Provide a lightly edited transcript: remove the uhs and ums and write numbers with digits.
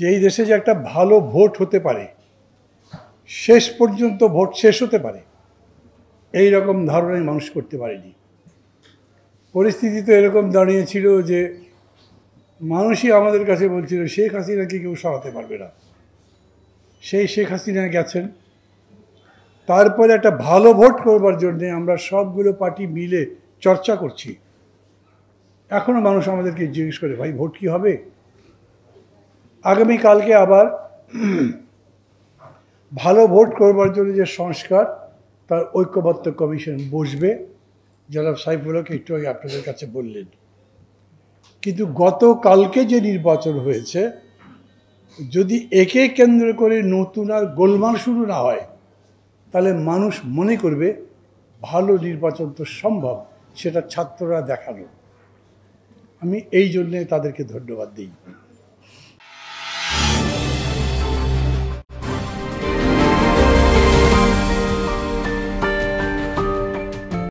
যে এই দেশে যে একটা ভালো ভোট হতে পারে, শেষ পর্যন্ত ভোট শেষ হতে পারে, এই রকম ধারণাই মানুষ করতে পারেনি। পরিস্থিতি তো এরকম দাঁড়িয়েছিল যে মানুষই আমাদের কাছে বলছিল শেখ হাসিনাকে কেউ সরাতে পারবে না। সেই শেখ হাসিনা গেছেন, তারপরে একটা ভালো ভোট করবার জন্যে আমরা সবগুলো পার্টি মিলে চর্চা করছি। এখনও মানুষ আমাদেরকে জিজ্ঞেস করে, ভাই ভোট কি হবে? আগামীকালকে আবার ভালো ভোট করবার জন্য যে সংস্কার, তার ঐক্যবদ্ধ কমিশন বসবে, যারা সাইফুল হক একটু আগে আপনাদের কাছে বললেন। কিন্তু গতকালকে যে নির্বাচন হয়েছে, যদি একে কেন্দ্র করে নতুন আর গোলমাল শুরু না হয়, তাহলে মানুষ মনে করবে ভালো নির্বাচন তো সম্ভব, সেটা ছাত্ররা দেখালো। আমি এই জন্যে তাদেরকে ধন্যবাদ দিই।